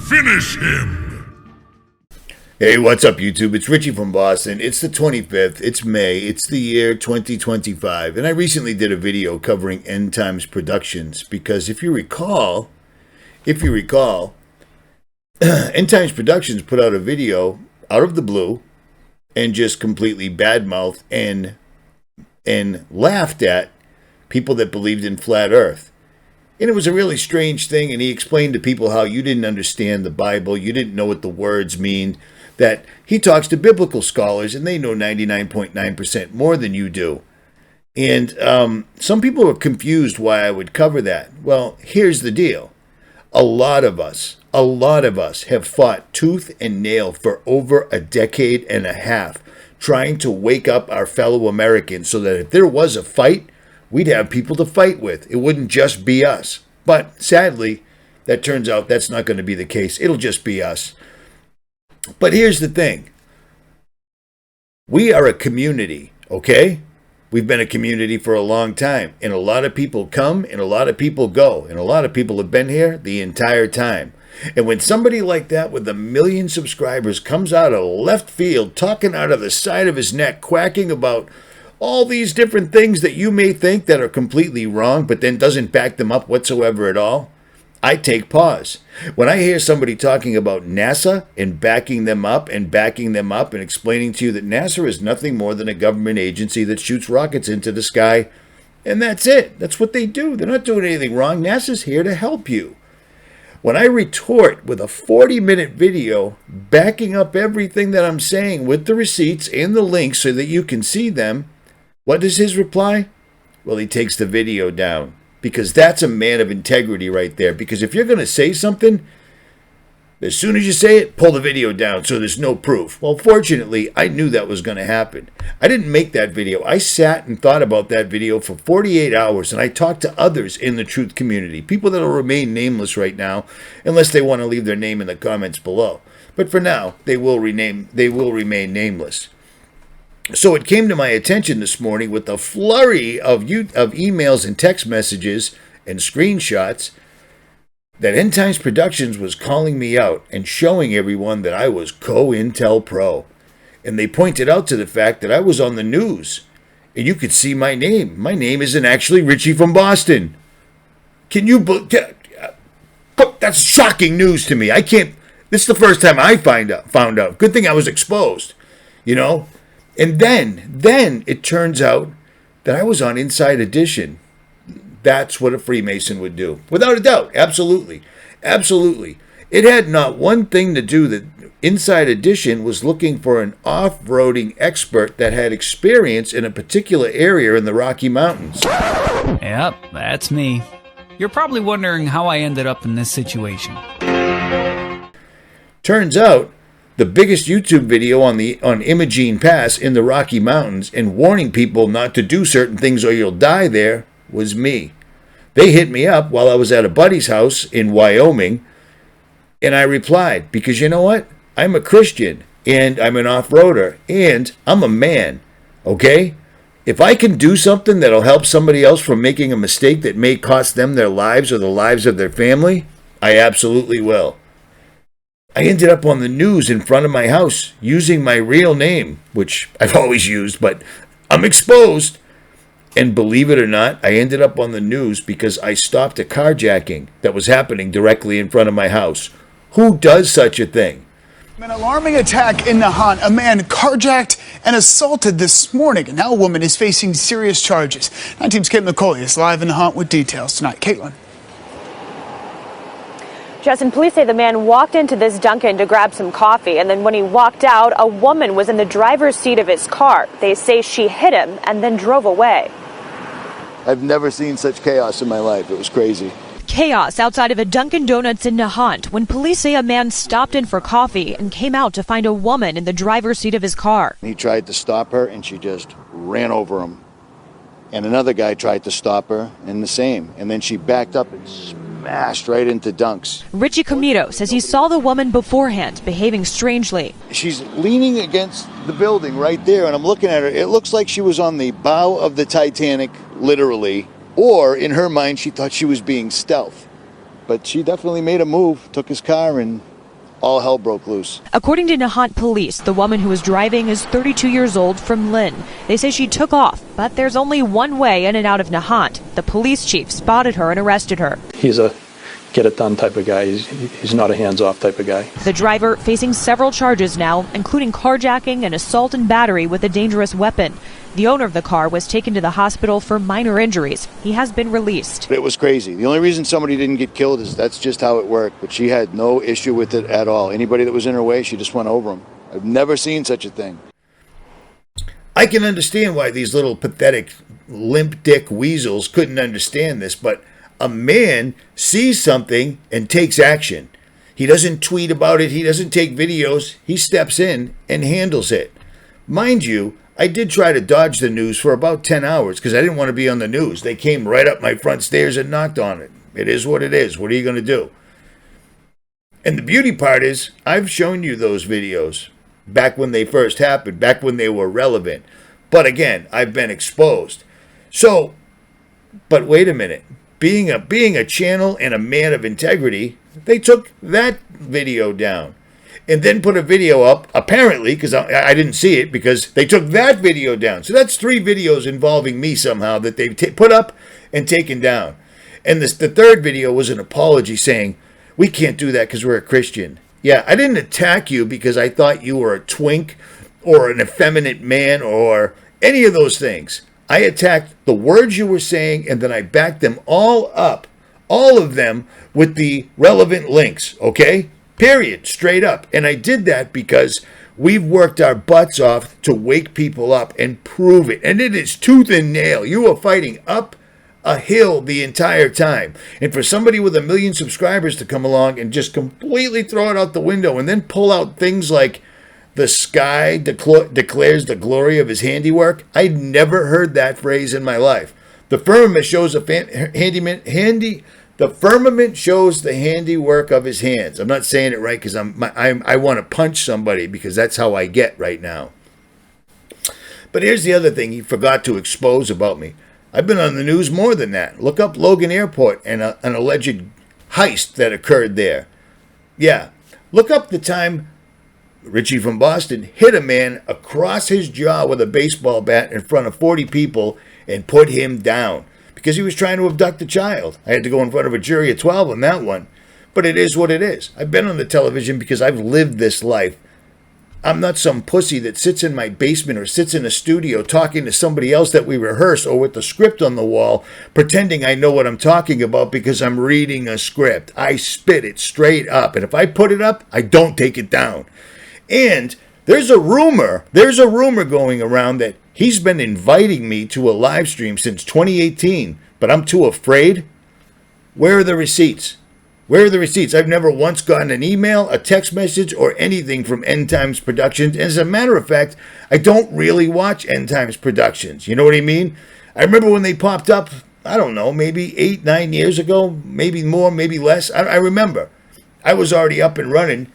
Finish him! Hey, what's up, YouTube? It's Richie from Boston. It's the 25th. It's May. It's the year 2025. And I recently did a video covering End Times Productions because if you recall, End Times Productions put out a video out of the blue and just completely badmouthed and laughed at people that believed in flat earth. And it was a really strange thing, and he explained to people how you didn't understand the Bible, you didn't know what the words mean, that he talks to biblical scholars, and they know 99.9% more than you do. And some people were confused why I would cover that. Well, here's the deal. A lot of us have fought tooth and nail for over a decade and a half, trying to wake up our fellow Americans so that if there was a fight, we'd have people to fight with. It wouldn't just be us. But sadly, that turns out that's not going to be the case. It'll just be us. But here's the thing. We are a community, okay? We've been a community for a long time. And a lot of people come and a lot of people go. And a lot of people have been here the entire time. And when somebody like that with 1 million subscribers comes out of left field, talking out of the side of his neck, quacking about all these different things that you may think that are completely wrong, but then doesn't back them up whatsoever at all, I take pause. When I hear somebody talking about NASA and backing them up and explaining to you that NASA is nothing more than a government agency that shoots rockets into the sky, and that's it. That's what they do. They're not doing anything wrong. NASA's here to help you. When I retort with a 40-minute video backing up everything that I'm saying with the receipts and the links so that you can see them, what is his reply? Well, he takes the video down. Because that's a man of integrity right there. Because if you're going to say something, as soon as you say it, pull the video down so there's no proof. Well, fortunately, I knew that was going to happen. I didn't make that video. I sat and thought about that video for 48 hours, and I talked to others in the truth community, people that will remain nameless right now, unless they want to leave their name in the comments below. But for now, they will remain nameless. So it came to my attention this morning with a flurry of emails and text messages and screenshots that End Times Productions was calling me out and showing everyone that I was COINTELPRO. And they pointed out to the fact that I was on the news. And you could see my name. My name isn't actually Richie from Boston. Can you... That's shocking news to me. I can't... This is the first time I found out. Good thing I was exposed. You know? And then it turns out that I was on Inside Edition. That's what a Freemason would do. Without a doubt. Absolutely. Absolutely. It had not one thing to do that Inside Edition was looking for an off-roading expert that had experience in a particular area in the Rocky Mountains. Yep, that's me. You're probably wondering how I ended up in this situation. Turns out, the biggest YouTube video on Imogene Pass in the Rocky Mountains and warning people not to do certain things or you'll die there was me. They hit me up while I was at a buddy's house in Wyoming, and I replied, because you know what? I'm a Christian, and I'm an off-roader, and I'm a man, okay? If I can do something that'll help somebody else from making a mistake that may cost them their lives or the lives of their family, I absolutely will. I ended up on the news in front of my house using my real name, which I've always used, but I'm exposed. And believe it or not, I ended up on the news because I stopped a carjacking that was happening directly in front of my house. Who does such a thing? An alarming attack in Nahant. A man carjacked and assaulted this morning, and now a woman is facing serious charges. 9 Team's Caitlin McCauley is live in Nahant with details tonight. Caitlin. Justin, police say the man walked into this Dunkin' to grab some coffee, and then when he walked out, a woman was in the driver's seat of his car. They say she hit him and then drove away. I've never seen such chaos in my life. It was crazy. Chaos outside of a Dunkin' Donuts in Nahant when police say a man stopped in for coffee and came out to find a woman in the driver's seat of his car. He tried to stop her, and she just ran over him. And another guy tried to stop her, and the same. And then she backed up and smashed right into Dunks. Richie Comito says he saw the woman beforehand behaving strangely. She's leaning against the building right there, and I'm looking at her. It looks like she was on the bow of the Titanic, literally, or in her mind, she thought she was being stealth. but she definitely made a move, took his car, and all hell broke loose. According to Nahant police, the woman who was driving is 32 years old from Lynn. They say she took off, but there's only one way in and out of Nahant. The police chief spotted her and arrested her. He's a get-it-done type of guy. He's not a hands-off type of guy. The driver facing several charges now, including carjacking and assault and battery with a dangerous weapon. The owner of the car was taken to the hospital for minor injuries. He has been released. It was crazy. The only reason somebody didn't get killed is that's just how it worked. But she had no issue with it at all. Anybody that was in her way, she just went over them. I've never seen such a thing. I can understand why these little pathetic limp dick weasels couldn't understand this, but a man sees something and takes action. He doesn't tweet about it. He doesn't take videos. He steps in and handles it. Mind you, I did try to dodge the news for about 10 hours because I didn't want to be on the news. They came right up my front stairs and knocked on it. It is what it is. What are you going to do? And the beauty part is, I've shown you those videos back when they first happened, back when they were relevant. But again, I've been exposed. So, but wait a minute. Being a channel and a man of integrity, they took that video down and then put a video up, apparently, because I didn't see it, because they took that video down. So that's 3 videos involving me somehow that they've put up and taken down. And the third video was an apology saying, we can't do that because we're a Christian. Yeah, I didn't attack you because I thought you were a twink or an effeminate man or any of those things. I attacked the words you were saying, and then I backed them all up, all of them, with the relevant links, okay? Period, straight up. And I did that because we've worked our butts off to wake people up and prove it. And it is tooth and nail. You are fighting up a hill the entire time. And for somebody with 1 million subscribers to come along and just completely throw it out the window and then pull out things like the sky declares the glory of his handiwork. I'd never heard that phrase in my life. The firmament shows the firmament shows the handiwork of his hands. I'm not saying it right because I want to punch somebody because that's how I get right now. But here's the other thing he forgot to expose about me. I've been on the news more than that. Look up Logan Airport and an alleged heist that occurred there. Yeah, look up the time Richie from Boston hit a man across his jaw with a baseball bat in front of 40 people and put him down because he was trying to abduct a child. I had to go in front of a jury of 12 on that one. But it is what it is. I've been on the television because I've lived this life. I'm not some pussy that sits in my basement or sits in a studio talking to somebody else that we rehearse or with the script on the wall pretending I know what I'm talking about because I'm reading a script. I spit it straight up. And if I put it up, I don't take it down. And there's a rumor going around that he's been inviting me to a live stream since 2018, but I'm too afraid. Where are the receipts? Where are the receipts? I've never once gotten an email, a text message, or anything from End Times Productions. And as a matter of fact, I don't really watch End Times Productions. You know what I mean? I remember when they popped up, I don't know, maybe 8, 9 years ago, maybe more, maybe less. I remember. I was already up and running.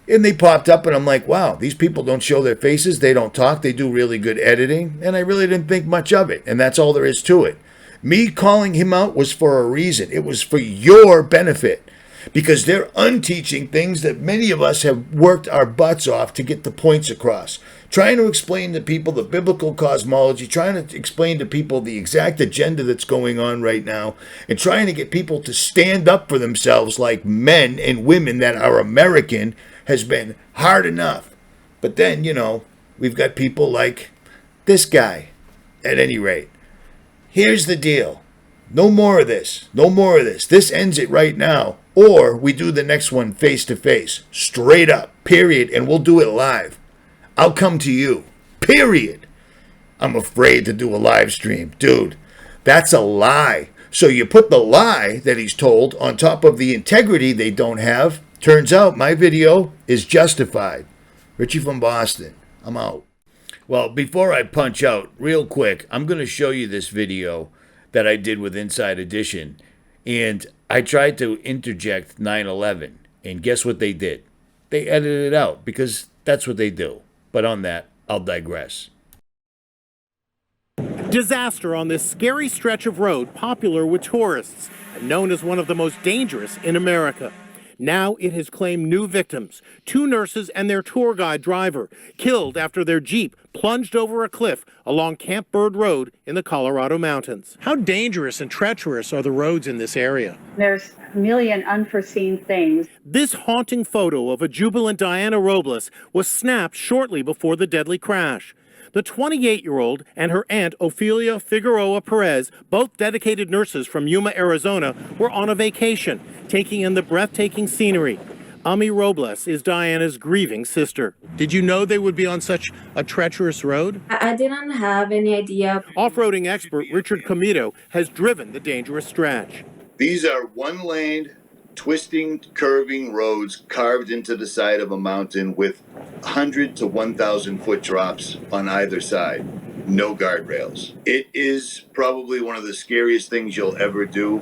And they popped up and I'm like, wow, these people don't show their faces. They don't talk. They do really good editing. And I really didn't think much of it. And that's all there is to it. Me calling him out was for a reason. It was for your benefit. Because they're unteaching things that many of us have worked our butts off to get the points across. Trying to explain to people the biblical cosmology, trying to explain to people the exact agenda that's going on right now, and trying to get people to stand up for themselves like men and women that are American has been hard enough. But then, you know, we've got people like this guy. At any rate, here's the deal. No more of this. No more of this. This ends it right now. Or we do the next one face to face. Straight up. Period. And we'll do it live. I'll come to you. Period. I'm afraid to do a live stream. Dude, that's a lie. So you put the lie that he's told on top of the integrity they don't have. Turns out my video is justified. Richie from Boston. I'm out. Well, before I punch out, real quick, I'm going to show you this video that I did with Inside Edition. And I tried to interject 9/11. And guess what they did? They edited it out because that's what they do. But on that, I'll digress. Disaster on this scary stretch of road popular with tourists and known as one of the most dangerous in America. Now it has claimed new victims, 2 nurses and their tour guide driver, killed after their Jeep plunged over a cliff along Camp Bird Road in the Colorado mountains. How dangerous and treacherous are the roads in this area? There's a million unforeseen things. This haunting photo of a jubilant Diana Robles was snapped shortly before the deadly crash. The 28-year-old and her aunt, Ophelia Figueroa Perez, both dedicated nurses from Yuma, Arizona, were on a vacation, taking in the breathtaking scenery. Ami Robles is Diana's grieving sister. Did you know they would be on such a treacherous road? I didn't have any idea. Off-roading expert Richard Comito has driven the dangerous stretch. These are one-lane, twisting, curving roads carved into the side of a mountain with 100 to 1,000 foot drops on either side. No guardrails. It is probably one of the scariest things you'll ever do.